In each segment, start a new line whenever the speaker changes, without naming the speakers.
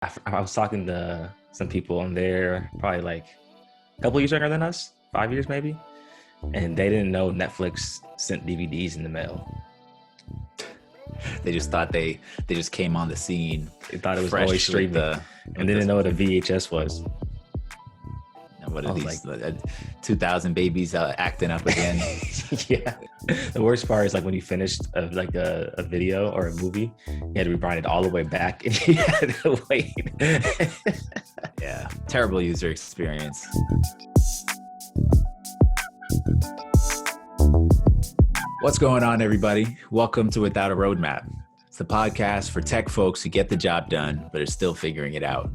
I was talking to some people and they're probably like a couple years younger than us, 5 years maybe, and they didn't know Netflix sent DVDs in the mail.
They just thought they just came on the scene.
They thought it was always streaming, and they didn't know what a VHS was.
What are these 2,000 babies acting up again?
Yeah. The worst part is like when you finished a video or a movie, you had to rewind it all the way back and you had to wait.
Yeah. Terrible user experience. What's going on, everybody? Welcome to Without a Roadmap. It's the podcast for tech folks who get the job done, but are still figuring it out.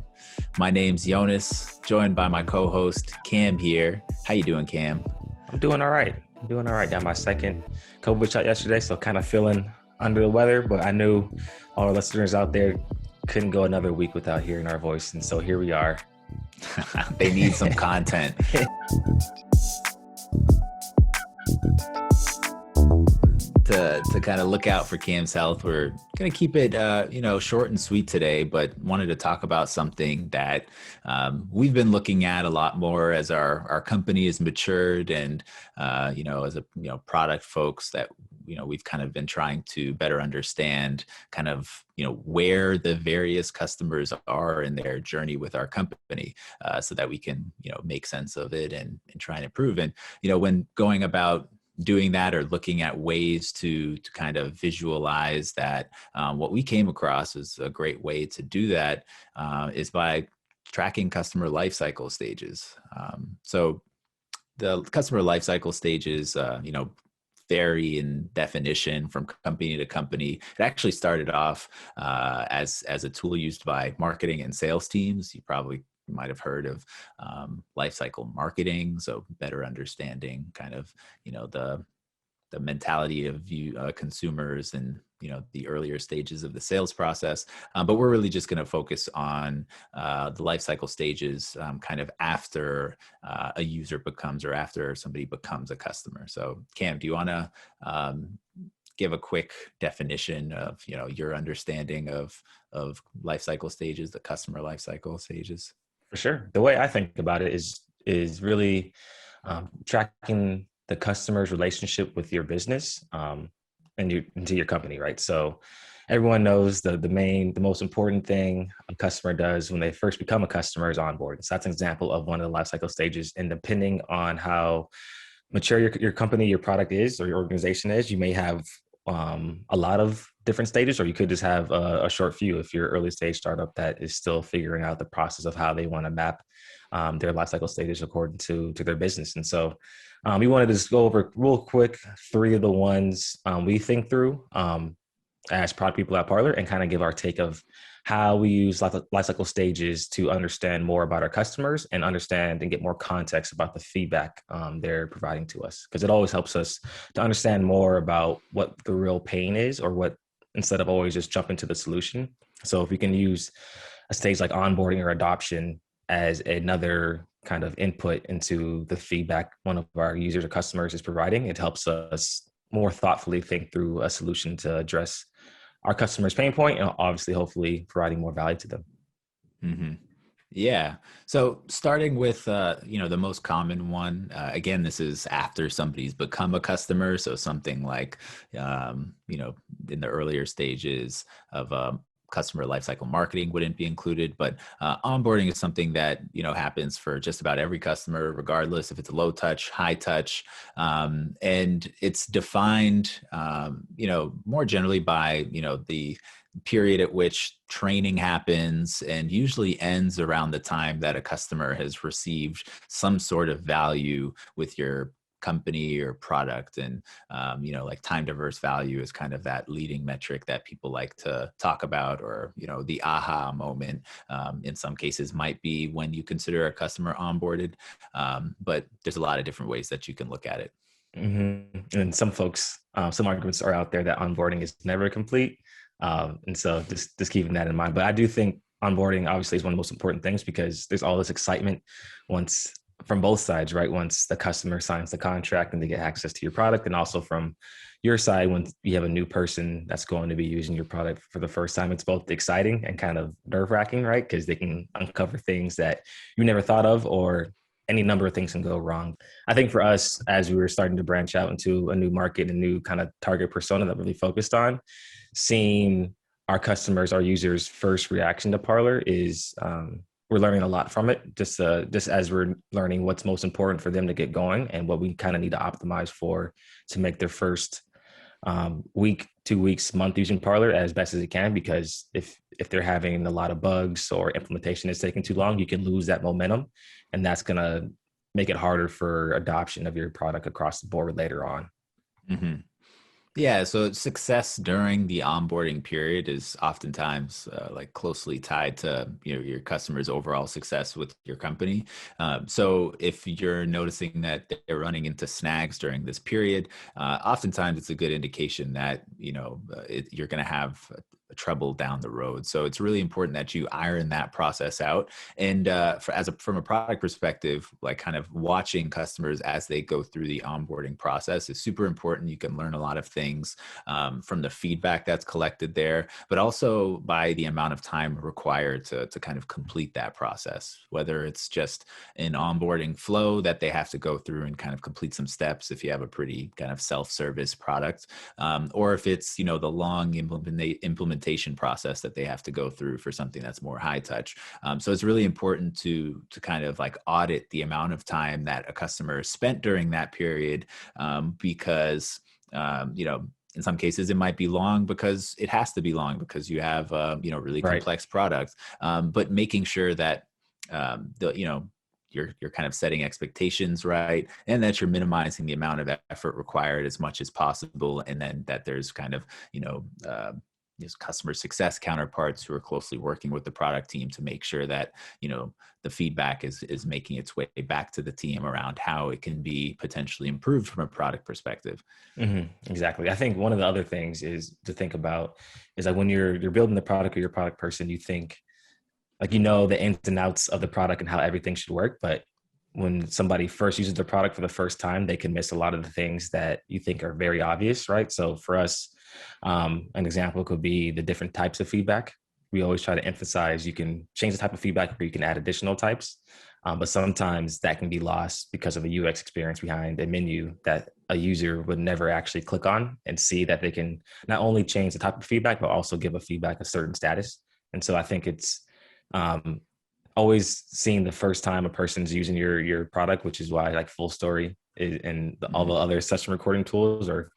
My name's Yonas, joined by my co-host Cam here. How you doing, Cam?
I'm doing all right. Got my second COVID shot yesterday, so kind of feeling under the weather, but I knew all our listeners out there couldn't go another week without hearing our voice, and so here we are.
They need some content. To kind of look out for Cam's health, we're going to keep it, short and sweet today, but wanted to talk about something that we've been looking at a lot more as our company has matured and, as a, product folks that, we've kind of been trying to better understand kind of, where the various customers are in their journey with our company so that we can, make sense of it and try and improve. And, when going about doing that or looking at ways to kind of visualize that, what we came across is a great way to do that is by tracking customer lifecycle stages. So the customer lifecycle stages, vary in definition from company to company. It actually started off as a tool used by marketing and sales teams. You might have heard of lifecycle marketing, so better understanding kind of the mentality of consumers and the earlier stages of the sales process. But we're really just going to focus on the lifecycle stages kind of after a user becomes or after somebody becomes a customer. So Cam, do you want to give a quick definition of your understanding of lifecycle stages, the customer lifecycle stages?
For sure. The way I think about it is really tracking the customer's relationship with your business and into your company, right? So everyone knows the most important thing a customer does when they first become a customer is onboarding. So that's an example of one of the lifecycle stages. And depending on how mature your company, your product is, or your organization is, you may have a lot of different stages, or you could just have a short few if you're an early stage startup that is still figuring out the process of how they want to map their lifecycle stages according to their business. And so we wanted to just go over real quick 3 of the ones we think through as product people at Parler and kind of give our take of how we use lifecycle stages to understand more about our customers and understand and get more context about the feedback they're providing to us. Because it always helps us to understand more about what the real pain is, or what, instead of always just jumping to the solution. So if we can use a stage like onboarding or adoption as another kind of input into the feedback one of our users or customers is providing, it helps us more thoughtfully think through a solution to address our customers' pain point and obviously, hopefully, providing more value to them.
Mm-hmm. Yeah. So starting with, the most common one, again, this is after somebody's become a customer. So something like, in the earlier stages of customer lifecycle marketing wouldn't be included, but onboarding is something that, happens for just about every customer, regardless if it's low touch, high touch. And it's defined, more generally by, the period at which training happens and usually ends around the time that a customer has received some sort of value with your company or product. And, like time to verse value is kind of that leading metric that people like to talk about, or, the aha moment in some cases might be when you consider a customer onboarded. But there's a lot of different ways that you can look at it.
Mm-hmm. And some folks, some arguments are out there that onboarding is never complete. And so just keeping that in mind. But I do think onboarding obviously is one of the most important things, because there's all this excitement from both sides, right? Once the customer signs the contract and they get access to your product, and also from your side, when you have a new person that's going to be using your product for the first time, it's both exciting and kind of nerve-wracking, right? Because they can uncover things that you never thought of, or any number of things can go wrong. I think for us, as we were starting to branch out into a new market, a new kind of target persona that we're really focused on, seeing our customers, our users' first reaction to Parlor is we're learning a lot from it. Just as we're learning what's most important for them to get going and what we kind of need to optimize for to make their first week, 2 weeks, month using Parlor as best as it can. Because if they're having a lot of bugs or implementation is taking too long, you can lose that momentum, and that's gonna make it harder for adoption of your product across the board later on.
Mm-hmm. Yeah, so success during the onboarding period is oftentimes like closely tied to your customers' overall success with your company. So if you're noticing that they're running into snags during this period, oftentimes it's a good indication that you're going to have trouble down the road. So it's really important that you iron that process out. And from a product perspective, like kind of watching customers as they go through the onboarding process is super important. You can learn a lot of things from the feedback that's collected there, but also by the amount of time required to kind of complete that process, whether it's just an onboarding flow that they have to go through and kind of complete some steps if you have a pretty kind of self-service product, or if it's, the long implementation process that they have to go through for something that's more high touch. So it's really important to kind of like audit the amount of time that a customer spent during that period, because in some cases it might be long because it has to be long because you have really
Right.
complex products, but making sure that you're kind of setting expectations right, and that you're minimizing the amount of effort required as much as possible, and then that there's kind of customer success counterparts who are closely working with the product team to make sure that the feedback is making its way back to the team around how it can be potentially improved from a product perspective.
Mm-hmm. Exactly. I think one of the other things is to think about is like when you're building the product or your product person, you think like the ins and outs of the product and how everything should work. But when somebody first uses the product for the first time, they can miss a lot of the things that you think are very obvious, right? So for us, an example could be the different types of feedback. We always try to emphasize you can change the type of feedback or you can add additional types. But sometimes that can be lost because of the UX experience behind a menu that a user would never actually click on and see that they can not only change the type of feedback, but also give a feedback a certain status. And so I think it's always seeing the first time a person's using your product, which is why like Full Story and all the other session recording tools are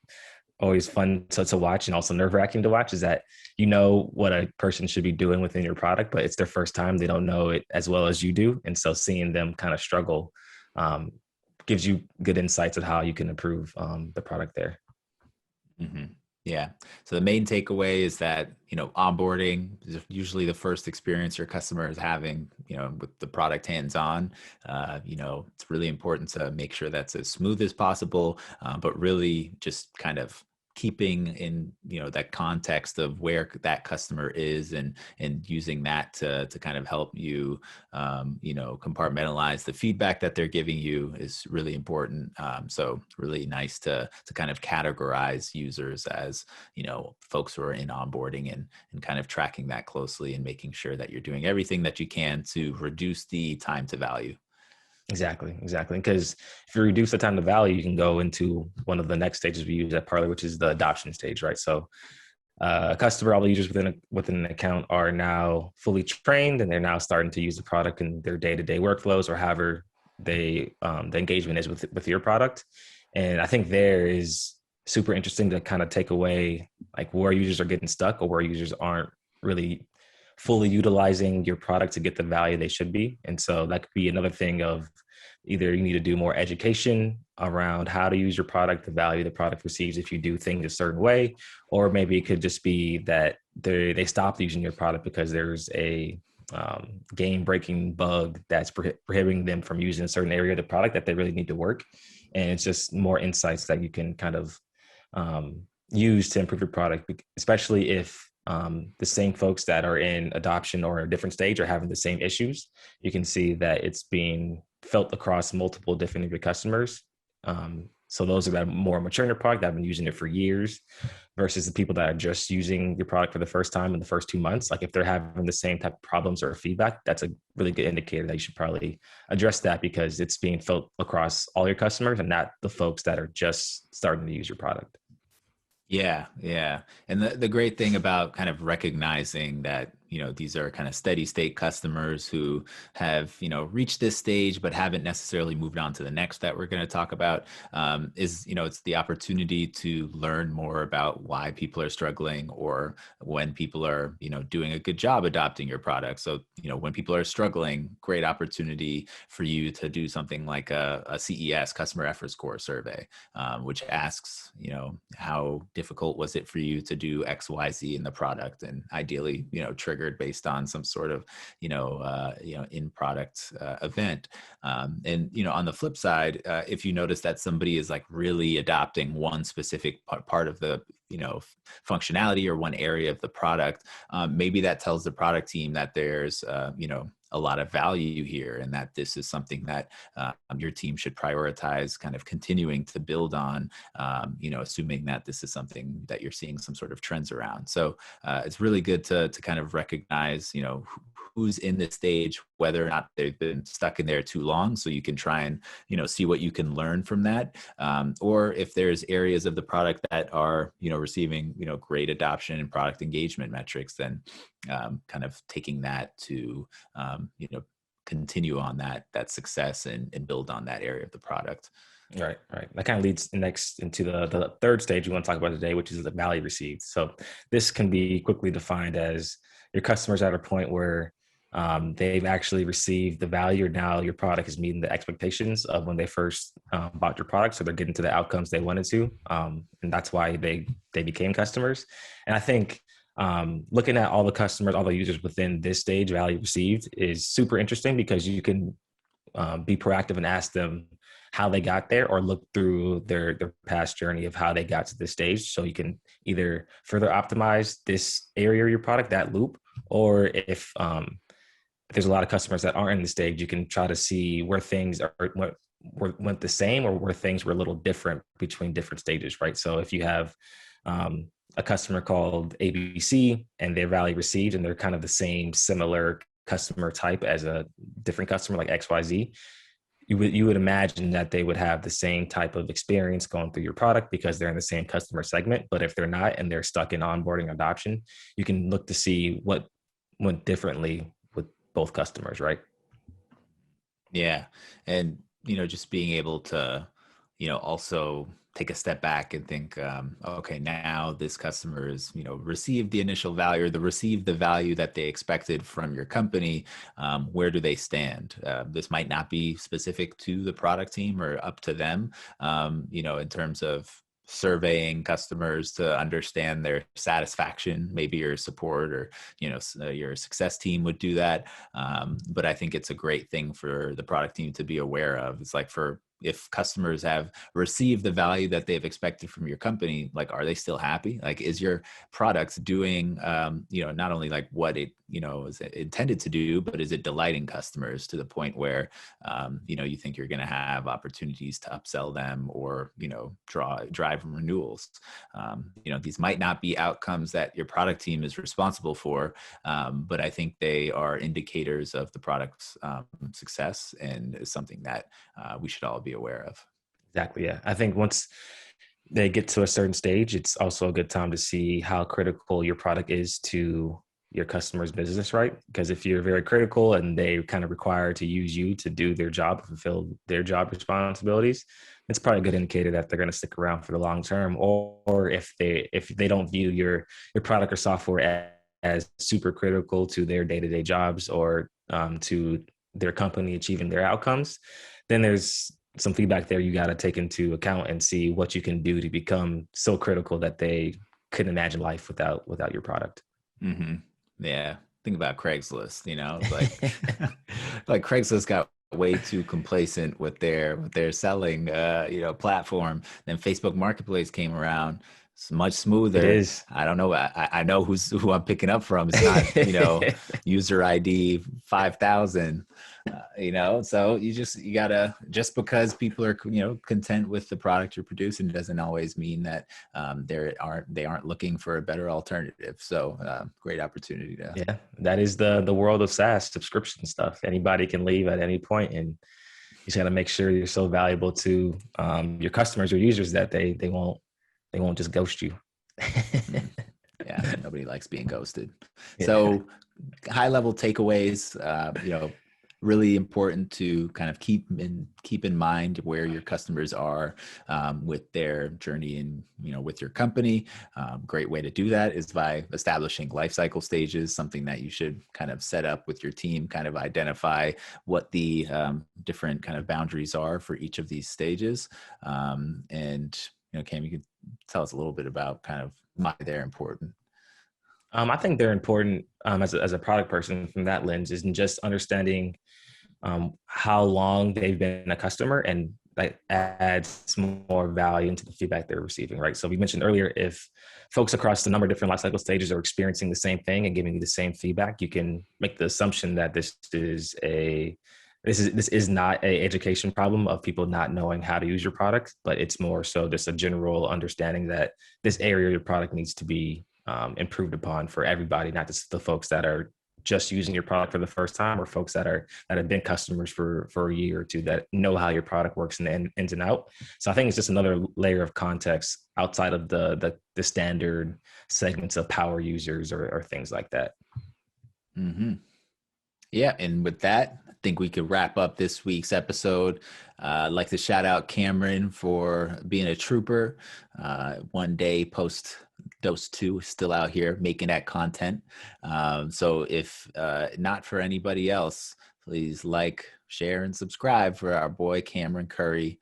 always fun to watch and also nerve-wracking to watch, is that what a person should be doing within your product, but it's their first time. They don't know it as well as you do. And so seeing them kind of struggle gives you good insights of how you can improve the product there.
Mm-hmm. Yeah. So the main takeaway is that, onboarding is usually the first experience your customer is having, with the product hands-on. It's really important to make sure that's as smooth as possible, but really just kind of keeping in, that context of where that customer is and using that to kind of help you, compartmentalize the feedback that they're giving you is really important. So really nice to kind of categorize users as, folks who are in onboarding and kind of tracking that closely and making sure that you're doing everything that you can to reduce the time to value.
Exactly. Because if you reduce the time to value, you can go into one of the next stages we use at Parlor, which is the adoption stage, right? So a customer, all the users within an account are now fully trained, and they're now starting to use the product in their day-to-day workflows or however the engagement is with your product. And I think there is super interesting to kind of take away like where users are getting stuck or where users aren't really fully utilizing your product to get the value they should be. And so that could be another thing of either you need to do more education around how to use your product, the value the product receives if you do things a certain way, or maybe it could just be that they stopped using your product because there's a game-breaking bug that's prohibiting them from using a certain area of the product that they really need to work. And it's just more insights that you can kind of use to improve your product, especially if the same folks that are in adoption or a different stage are having the same issues. You can see that it's being felt across multiple different of your customers. So those are that more mature in your product that have been using it for years versus the people that are just using your product for the first time in the first 2 months. Like if they're having the same type of problems or feedback, that's a really good indicator that you should probably address that because it's being felt across all your customers and not the folks that are just starting to use your product.
Yeah, yeah. And the great thing about kind of recognizing that, these are kind of steady state customers who have, reached this stage, but haven't necessarily moved on to the next that we're going to talk about, is, it's the opportunity to learn more about why people are struggling or when people are, doing a good job adopting your product. So, when people are struggling, great opportunity for you to do something like a CES, customer effort score survey, which asks, how difficult was it for you to do X, Y, Z in the product, and ideally, triggered based on some sort of, in product event. And on the flip side, if you notice that somebody is like really adopting one specific part of the functionality or one area of the product, maybe that tells the product team that there's a lot of value here and that this is something that your team should prioritize kind of continuing to build on, assuming that this is something that you're seeing some sort of trends around. So it's really good to kind of recognize, who's in this stage, whether or not they've been stuck in there too long. So you can try and, see what you can learn from that. Or if there's areas of the product that are, receiving, great adoption and product engagement metrics, then kind of taking that to, continue on that success and build on that area of the product.
Right. That kind of leads next into the third stage we want to talk about today, which is the value received. So this can be quickly defined as your customers at a point where they've actually received the value. Now your product is meeting the expectations of when they first bought your product. So they're getting to the outcomes they wanted to. And that's why they became customers. And I think looking at all the customers, all the users within this stage, value received, is super interesting because you can be proactive and ask them how they got there or look through their past journey of how they got to this stage. So you can either further optimize this area of your product, that loop, or if there's a lot of customers that aren't in the stage, you can try to see where things went the same or where things were a little different between different stages, right? So if you have a customer called ABC and their value received and they're kind of the same similar customer type as a different customer like XYZ, you would imagine that they would have the same type of experience going through your product because they're in the same customer segment. But if they're not and they're stuck in onboarding adoption, you can look to see what went differently with both customers, right?
Yeah. And, just being able to, also take a step back and think, okay, now this customer is, received the initial value or received the value that they expected from your company. Where do they stand? This might not be specific to the product team or up to them, in terms of surveying customers to understand their satisfaction. Maybe your support or your success team would do that, but I think it's a great thing for the product team to be aware of. It's like, if customers have received the value that they've expected from your company, like, are they still happy? Like, is your product doing, not only like what it, is intended to do, but is it delighting customers to the point where, you think you're going to have opportunities to upsell them or, drive renewals? These might not be outcomes that your product team is responsible for, but I think they are indicators of the product's success and is something that we should all be aware of.
Exactly. Yeah. I think once they get to a certain stage, it's also a good time to see how critical your product is to your customer's business, right? Because if you're very critical and they kind of require to use you to do their job, fulfill their job responsibilities, it's probably a good indicator that they're going to stick around for the long term. Or if they don't view your product or software as super critical to their day-to-day jobs or to their company achieving their outcomes, then there's some feedback there you got to take into account and see what you can do to become so critical that they couldn't imagine life without your product.
Mm-hmm. Yeah. Think about Craigslist, like, like Craigslist got way too complacent with their selling, platform. Then Facebook Marketplace came around. It's much
It
smoother.
is.
I don't know. I know who I'm picking up from. It's not, user ID 5,000, so you gotta, just because people are, content with the product you're producing doesn't always mean that they aren't looking for a better alternative. So great opportunity to.
Yeah, that is the world of SaaS subscription stuff. Anybody can leave at any point, and you just got to make sure you're so valuable to your customers or users that they won't just ghost you.
Mm. Yeah, nobody likes being ghosted.
Yeah.
So high level takeaways, really important to kind of keep in mind where your customers are with their journey and, with your company. Great way to do that is by establishing lifecycle stages, something that you should kind of set up with your team, kind of identify what the different kind of boundaries are for each of these stages. And, Cam, you could tell us a little bit about kind of why they're important.
I think they're important as a product person from that lens, isn't just understanding how long they've been a customer, and that adds more value into the feedback they're receiving, right? So we mentioned earlier, if folks across the number of different life cycle stages are experiencing the same thing and giving you the same feedback, you can make the assumption that this is not a education problem of people not knowing how to use your product, but it's more so just a general understanding that this area of your product needs to be improved upon for everybody, not just the folks that are just using your product for the first time, or folks that have been customers for a year or two, that know how your product works in the ins and out. So I think it's just another layer of context outside of the standard segments of power users or things like that.
Mm-hmm. Yeah, and with that, I think we could wrap up this week's episode. I'd like to shout out Cameron for being a trooper. One day post Dose 2 still out here making that content. So if not for anybody else, please like, share, and subscribe for our boy Cameron Curry.